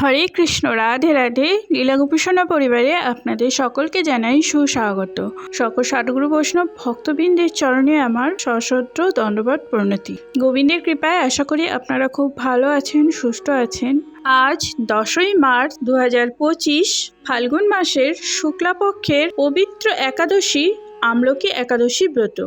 হরে কৃষ্ণ, রাধে রাধে। লীলাগোপীসোনা পরিবারে আপনাদের সকলকে জানাই সুস্বাগত। সকল সাধুগুরু বৈষ্ণব ভক্তবৃন্দের চরণে আমার সশ্রদ্ধ দণ্ডবত প্রণতি। গোবিন্দের কৃপায় আশা করি আপনারা খুব ভালো আছেন, সুস্থ আছেন। আজ 10ই মার্চ 2025, ফাল্গুন মাসের শুক্লাপক্ষের পবিত্র একাদশী, আমলকি একাদশী ব্রত।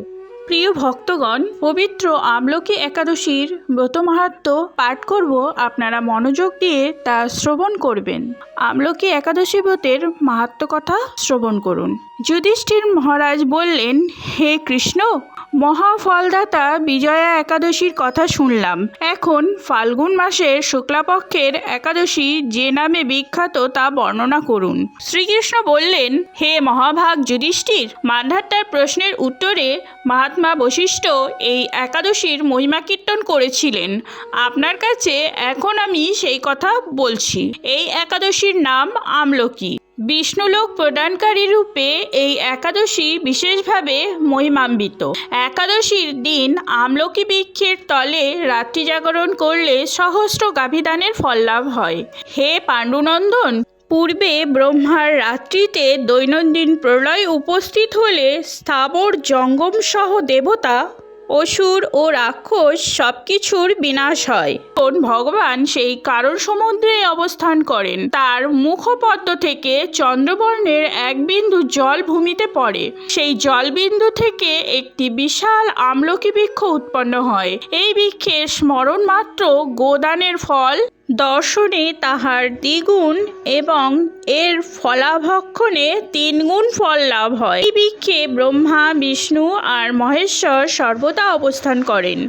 প্রিয় ভক্তগণ, পবিত্র আমলকি একাদশীর ব্রত মাহাত্ম্য পাঠ করব, আপনারা মনোযোগ দিয়ে তা শ্রবণ করবেন। আমলকি একাদশী ব্রতের মাহাত্ম্য কথা শ্রবণ করুন। যুধিষ্ঠির মহারাজ বললেন, হে কৃষ্ণ, মহাফলদাতা বিজয়া একাদশীর কথা শুনলাম। এখন ফাল্গুন মাসের শুক্লাপক্ষের একাদশী যে নামে বিখ্যাত তা বর্ণনা করুন। শ্রীকৃষ্ণ বললেন, হে মহাভাগ যুধিষ্ঠির, মান্ধাতার প্রশ্নের উত্তরে মহাত্মা বশিষ্ঠ এই একাদশীর মহিমা কীর্তন করেছিলেন। আপনার কাছে এখন আমি সেই কথা বলছি। এই একাদশীর নাম আমলকি। বিষ্ণুলোক প্রদানকারী রূপে এই একাদশী বিশেষভাবে মহিমান্বিত। একাদশীর দিন আমলকি বৃক্ষের তলে রাত্রি জাগরণ করলে সহস্র গাভীদানের ফল লাভ হয়। হে পাণ্ডুনন্দন, পূর্বে ব্রহ্মার রাত্রিতে দৈনন্দিন প্রলয় উপস্থিত হলে স্থাবর জঙ্গম সহ দেবতা, অসুর ও রাক্ষস সবকিছুর বিনাশ হয়। ভগবান সেই কারণ সমুদ্রে অবস্থান করেন। তার মুখপদ্ম থেকে চন্দ্রবর্ণের এক বিন্দু জল ভূমিতে পড়ে। সেই জলবিন্দু থেকে একটি বিশাল আমলকি বৃক্ষ উৎপন্ন হয়। এই বৃক্ষের স্মরণ মাত্র গোদানের ফল দর্শনে তাহার দ্বিগুণ এবং এর ফলাভক্ষণে 3 গুণ ফল লাভ হয়। এই বৃক্ষে ব্রহ্মা, বিষ্ণু আর মহেশ্বর সর্বদা অবস্থান করেন।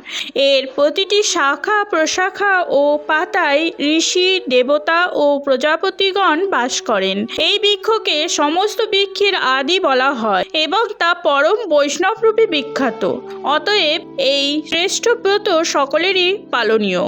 এর প্রতিটি শাখা প্রশাখা ও পাতায় ঋষি, দেবতা ও প্রজাপতিগণ বাস করেন। এই বৃক্ষকে সমস্ত বৃক্ষের আদি বলা হয় এবং তা পরম বৈষ্ণবরূপে বিখ্যাত। অতএব এই শ্রেষ্ঠ ব্রত সকলেরই পালনীয়।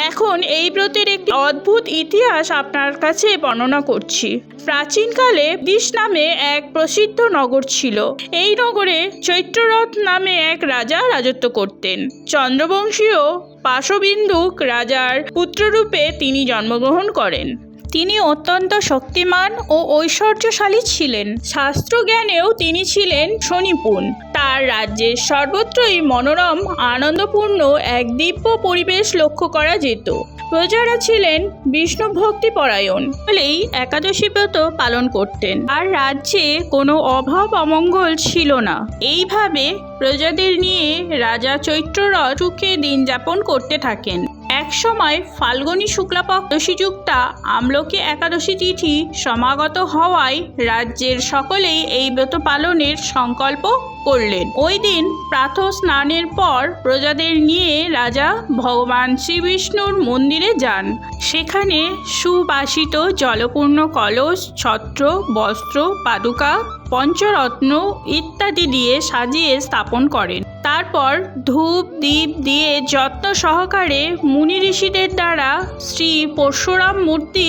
এখন এই ব্রতের একটি অদ্ভুত ইতিহাস আপনার কাছে বর্ণনা করছি। প্রাচীনকালে দিশ নামে এক প্রসিদ্ধ নগর ছিল। এই নগরে চৈত্ররথ নামে এক রাজা রাজত্ব করতেন। চন্দ্রবংশীয় পাশবিন্দুক রাজার পুত্ররূপে তিনি জন্মগ্রহণ করেন। তিনি অত্যন্ত শক্তিমান ও ঐশ্বর্যশালী ছিলেন। শাস্ত্রজ্ঞানেও তিনি ছিলেন সুনিপুণ। তার রাজ্যের সর্বত্রই মনোরম আনন্দপূর্ণ এক দিব্য পরিবেশ লক্ষ্য করা যেত। প্রজারা ছিলেন বিষ্ণু ভক্তি পরায়ণ, বলেই একাদশী ব্রত পালন করতেন। আর রাজ্যে কোনো অভাব অমঙ্গল ছিল না। এইভাবে প্রজাদের নিয়ে রাজা চৈত্ররথ সুখে দিন যাপন করতে থাকেন। এক সময় ফাল্গুনী শুক্লাপক্ষ দশীযুক্তা আমলকি একাদশী তিথি সমাগত হওয়ায় রাজ্যের সকলেই এই ব্রত পালনের সংকল্প করলেন। ওই দিন প্রাতঃ স্নানের পর প্রজাদের নিয়ে রাজা ভগবান শ্রীবিষ্ণুর মন্দিরে যান। সেখানে সুবাসিত জলপূর্ণ কলস, ছত্র, বস্ত্র, পাদুকা, পঞ্চরত্ন ইত্যাদি দিয়ে সাজিয়ে স্থাপন করেন। তারপর ধূপ দীপ দিয়ে যত্ন সহকারে মুনি ঋষিদের দ্বারা শ্রী পরশুরাম মূর্তি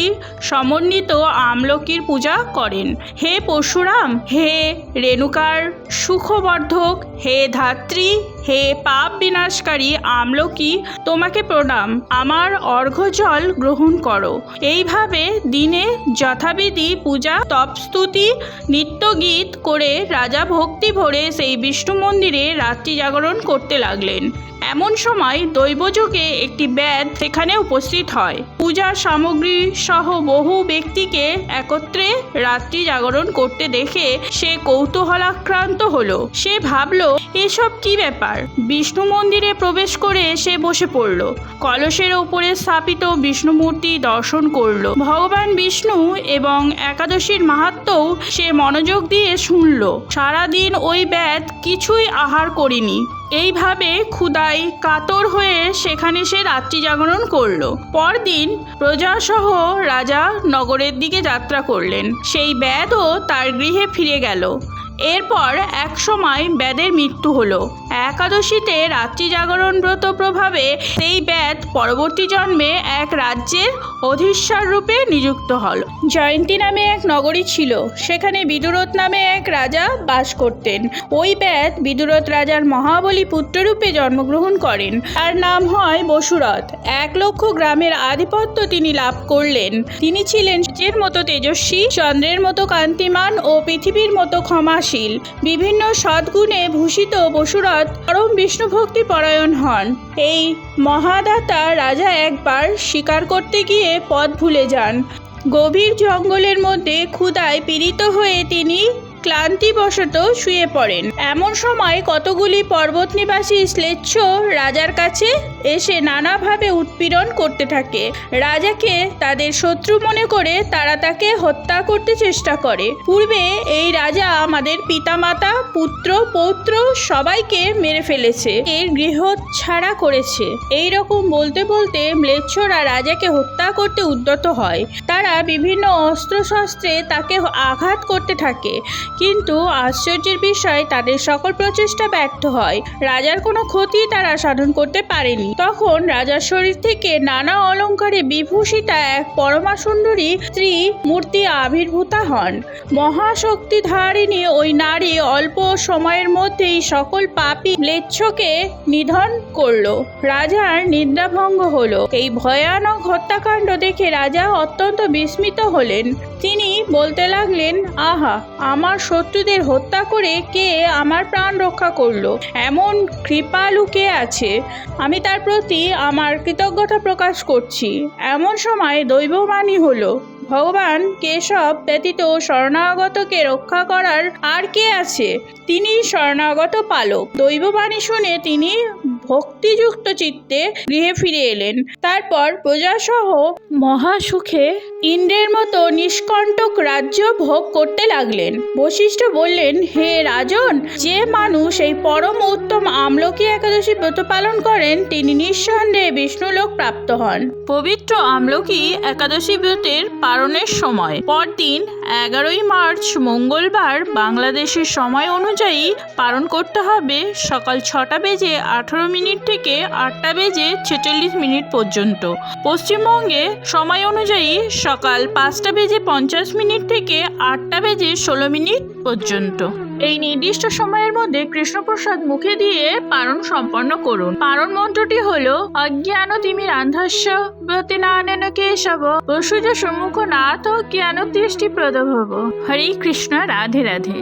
সমন্বিত আমলকির পূজা করেন। হে পরশুরাম, হে রেণুকার সুখবর্ধক, হে ধাত্রী, হে পাপ বিনাশকারী আমলকি, তোমাকে প্রণাম। আমার অর্ঘ্যজল গ্রহণ করো। এইভাবে দিনে যথাবিধি পূজা, তপস্তুতি, নিত্যগীত করে রাজা ভক্তি ভরে সেই বিষ্ণু মন্দিরে রাত্রি জাগরণ করতে লাগলেন। এমন সময় দৈবযোগে একটি ব্যাধ সেখানে উপস্থিত হয়। পূজার সামগ্রী সহ বহু ব্যক্তিকে একত্রে রাত্রি জাগরণ করতে দেখে সে কৌতূহলাক্রান্ত হলো। সে ভাবল, এসব কি ব্যাপার? বিষ্ণু মন্দিরে প্রবেশ করে সে বসে পড়ল। কলসের ওপরে স্থাপিত বিষ্ণু মূর্তি দর্শন করল। ভগবান বিষ্ণু এবং একাদশীর মাহাত্ম্যও সে মনোযোগ দিয়ে শুনল। সারাদিন ওই ব্যাধ কিছুই আহার করেনি। এইভাবে ক্ষুধায় কাতর হয়ে সেখানে সে রাত্রি জাগরণ করল। পরদিন প্রজাসহ রাজা নগরের দিকে যাত্রা করলেন। সেই ব্যাধও তার গৃহে ফিরে গেল। এরপর এক সময় ব্যাধের মৃত্যু হলো। একাদশীতে রাত্রি জাগরণ ব্রত প্রভাবে সেই ব্যাত পরবর্তী জন্মে এক রাজ্যের অধীশ্বর রূপে নিযুক্ত হল। জয়ন্তী নামে এক নগরী ছিল, সেখানে বিদুরথ নামে এক রাজা বাস করতেন। ওই ব্যাত বিদুরথ রাজার মহাবলী পুত্ররূপে জন্মগ্রহণ করেন। তার নাম হয় বসুরথ। 1,00,000 গ্রামের আধিপত্য তিনি লাভ করলেন। তিনি ছিলেন সূর্যের মতো তেজস্বী, চন্দ্রের মতো কান্তিমান ও পৃথিবীর মতো ক্ষমাশীল। বিভিন্ন সদ্গুণে ভূষিত বসুরথ পরম বিষ্ণুভক্তি পরায়ণ হন। এই মহাদাতা রাজা একবার শিকার করতে গিয়ে পথ ভুলে যান। গভীর জঙ্গলের মধ্যে ক্ষুধায় পীড়িত হয়ে তিনি ক্লান্তিবশত শুয়ে পড়েন। এমন সময় কতগুলি পর্বত নিবাসী শ্লেচ্ছ রাজার কাছে এসে নানাভাবে উৎপীড়ন করতে থাকে। রাজাকে তাদের শত্রু মনে করে তারা তাকে হত্যা করতে চেষ্টা করে। পূর্বে এই রাজা আমাদের পিতামাতা, পুত্র, পৌত্র সবাইকে মেরে ফেলেছে, এর গৃহ ছাড়া করেছে। এই রকম বলতে বলতে ম্লেচ্ছরা রাজাকে হত্যা করতে উদ্যত হয়। তারা বিভিন্ন অস্ত্রশস্ত্রে তাকে আঘাত করতে থাকে, কিন্তু আশ্চর্যের বিষয় তাদের সকল প্রচেষ্টা ব্যর্থ হয়। রাজার কোনো ক্ষতি তারা সাধন করতে পারেনি। তখন রাজার শরীর থেকে নানা অলঙ্কারে বিভূষিতা এক পরমা সুন্দরী স্ত্রী মূর্তি আবির্ভূতা হন। মহাশক্তিধারিণী ওই নারী অল্প সময়ের মধ্যেই সকল পাপী ম্লেচ্ছকে নিধন করল। রাজার নিদ্রাভঙ্গ হলো। এই ভয়ানক হত্যাকাণ্ড দেখে রাজা অত্যন্ত বিস্মিত হলেন। তিনি বলতে লাগলেন, আহা, আমার শত্রুদের হত্যা করে কে আমার প্রাণ রক্ষা করলো? এমন কৃপালু কে আছে? আমি তার প্রতি আমার কৃতজ্ঞতা প্রকাশ করছি। এমন সময় দৈববাণী হলো, ভগবান কেশব ব্যতীত শরণাগতকে রক্ষা করার আর কে আছে? তিনি শরণাগত পালক। দৈববাণী শুনে তিনি ভক্তিযুক্ত চিত্তে গৃহে ফিরে এলেন। তারপর প্রজাসহ মহাসুখে ইন্দ্রের মতো নিষ্কণ্টক রাজ্য ভোগ করতে লাগলেন। বশিষ্ঠ বললেন, হে রাজন, যে মানুষ এই পরম উত্তম আমলকি একাদশী ব্রত পালন করেন তিনি নিঃসন্দেহে বিষ্ণুলোক প্রাপ্ত হন। পবিত্র আমলকি একাদশী ব্রতের পালনের সময় পরদিন 11ই মার্চ মঙ্গলবার বাংলাদেশের সময় অনুযায়ী পালন করতে হবে সকাল 6টা বেজে 18 মিনিট থেকে 8টা বেজে 46 মিনিট পর্যন্ত। পশ্চিমবঙ্গে সময় অনুযায়ী সকাল 5টা বেজে 50 মিনিট থেকে 8টা বেজে 16 মিনিট পর্যন্ত। এই নির্দিষ্ট সময়ের মধ্যে কৃষ্ণপ্রসাদ মুখে দিয়ে পারণ সম্পন্ন করুন। পারণ মন্ত্রটি হলো, অজ্ঞানতিমিরান্ধস্য ব্রতিনানেন কেশব বসুজ সম্মুখ নাথ জ্ঞান দৃষ্টি প্রদভব। হরে কৃষ্ণ, রাধে রাধে।